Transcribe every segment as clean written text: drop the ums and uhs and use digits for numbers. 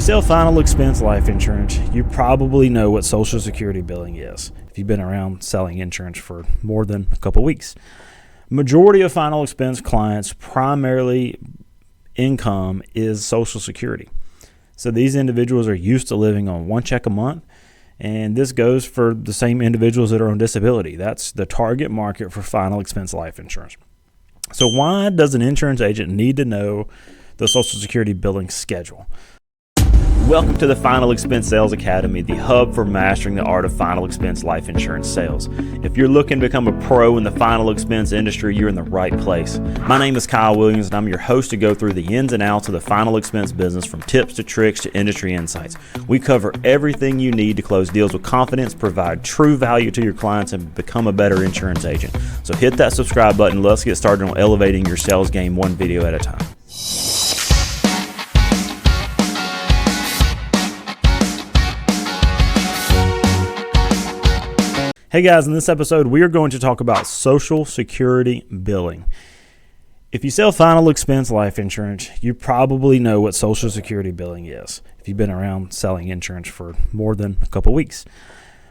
sell final expense life insurance, you probably know what Social Security billing is if you've been around selling insurance for more than a couple weeks. Majority of final expense clients' primarily income is Social Security. So these individuals are used to living on one check a month, and this goes for the same individuals that are on disability. That's the target market for final expense life insurance. So why does an insurance agent need to know the Social Security billing schedule? Welcome to the Final Expense Sales Academy, the hub for mastering the art of final expense life insurance sales. If you're looking to become a pro in the final expense industry, you're in the right place. My name is Kyle Williams, and I'm your host to go through the ins and outs of the final expense business, from tips to tricks to industry insights. We cover everything you need to close deals with confidence, provide true value to your clients, and become a better insurance agent. So hit that subscribe button. Let's get started on elevating your sales game one video at a time. Hey guys, in this episode, we are going to talk about Social Security billing. If you sell final expense life insurance, you probably know what Social Security billing is if you've been around selling insurance for more than a couple weeks.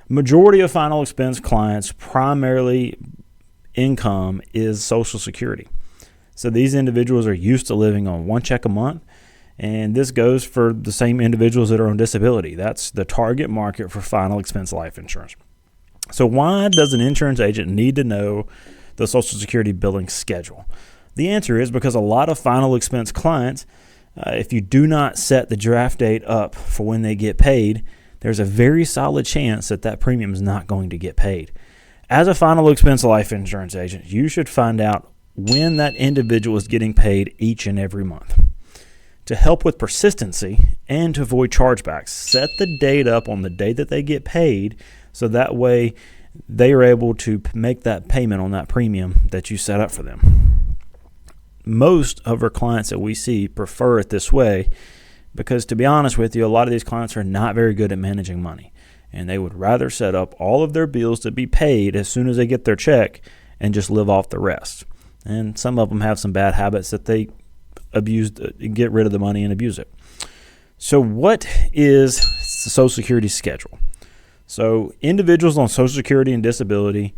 Majority of final expense clients' primarily income is Social Security. So these individuals are used to living on one check a month, and this goes for the same individuals that are on disability. That's the target market for final expense life insurance. So why does an insurance agent need to know the Social Security billing schedule? The answer is because a lot of final expense clients, if you do not set the draft date up for when they get paid, there's a very solid chance that that premium is not going to get paid. As a final expense life insurance agent, you should find out when that individual is getting paid each and every month. To help with persistency and to avoid chargebacks, set the date up on the day that they get paid, so that way they are able to make that payment on that premium that you set up for them. Most of our clients that we see prefer it this way because, to be honest with you, a lot of these clients are not very good at managing money, and they would rather set up all of their bills to be paid as soon as they get their check and just live off the rest. And some of them have some bad habits that they get rid of the money and abuse it. So what is the Social Security schedule? So individuals on Social Security and disability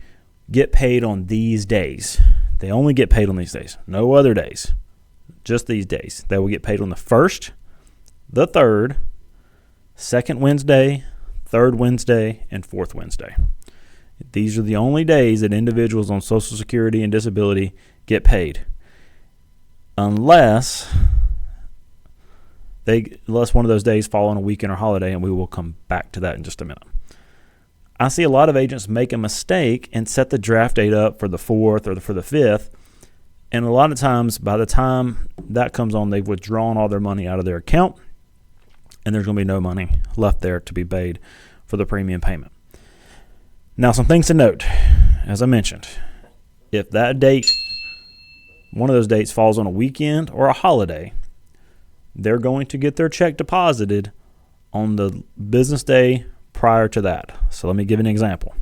get paid on these days. They only get paid on these days. No other days. Just these days. They will get paid on the 1st, the 3rd, 2nd Wednesday, 3rd Wednesday, and 4th Wednesday. These are the only days that individuals on Social Security and disability get paid. Unless one of those days fall on a weekend or holiday, and we will come back to that in just a minute. I see a lot of agents make a mistake and set the draft date up for the 4th or for the 5th, and a lot of times by the time that comes on, they've withdrawn all their money out of their account, and there's going to be no money left there to be paid for the premium payment. Now, some things to note. As I mentioned, if that date, one of those dates, falls on a weekend or a holiday, they're going to get their check deposited on the business day prior to that. So let me give an example.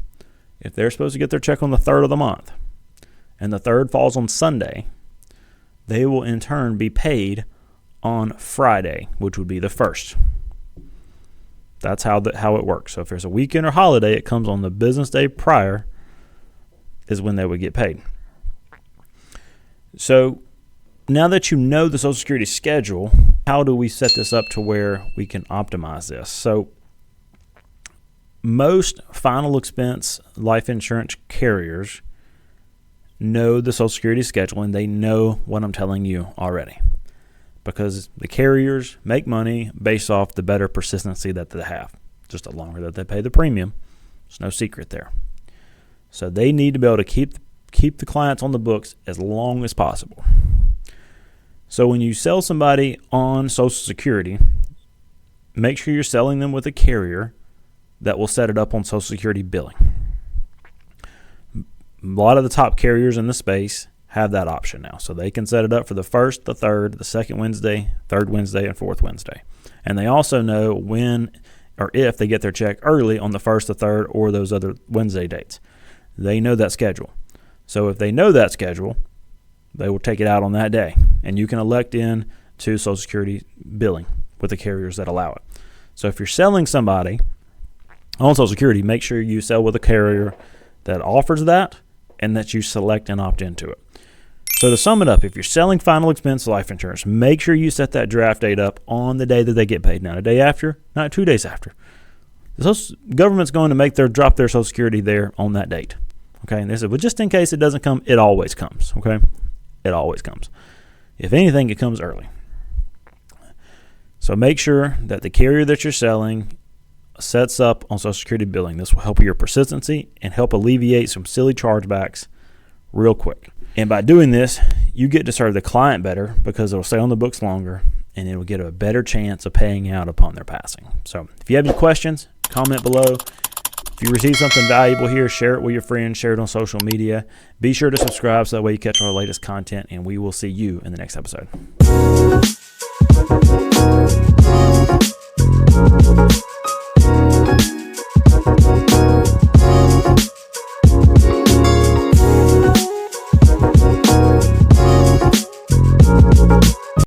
If they're supposed to get their check on the 3rd of the month, and the 3rd falls on Sunday, they will in turn be paid on Friday, which would be the 1st. That's how it works. So if there's a weekend or holiday, it comes on the business day prior is when they would get paid. So now that you know the Social Security schedule, how do we set this up to where we can optimize this? So most final expense life insurance carriers know the Social Security schedule, and they know what I'm telling you already, because the carriers make money based off the better persistency that they have. Just the longer that they pay the premium, there's no secret there. So they need to be able to keep the clients on the books as long as possible. So when you sell somebody on Social Security, make sure you're selling them with a carrier that will set it up on Social Security billing. A lot of the top carriers in the space have that option now. So they can set it up for the 1st, the 3rd, the 2nd Wednesday, 3rd Wednesday, and 4th Wednesday. And they also know when or if they get their check early on the 1st, the 3rd, or those other Wednesday dates. They know that schedule. So if they know that schedule, they will take it out on that day. And you can elect in to Social Security billing with the carriers that allow it. So if you're selling somebody on Social Security, make sure you sell with a carrier that offers that and that you select and opt into it. So to sum it up, if you're selling final expense life insurance, make sure you set that draft date up on the day that they get paid. Not a day after, not 2 days after. The government's going to drop their Social Security there on that date. Okay, and they said, well, just in case it doesn't come, it always comes. Okay, it always comes. If anything, it comes early. So make sure that the carrier that you're selling sets up on Social Security billing. This will help with your persistency and help alleviate some silly chargebacks real quick. And by doing this, you get to serve the client better because it'll stay on the books longer and it will get a better chance of paying out upon their passing. So if you have any questions, comment below. If you receive something valuable here, share it with your friends, share it on social media. Be sure to subscribe so that way you catch our latest content, and we will see you in the next episode.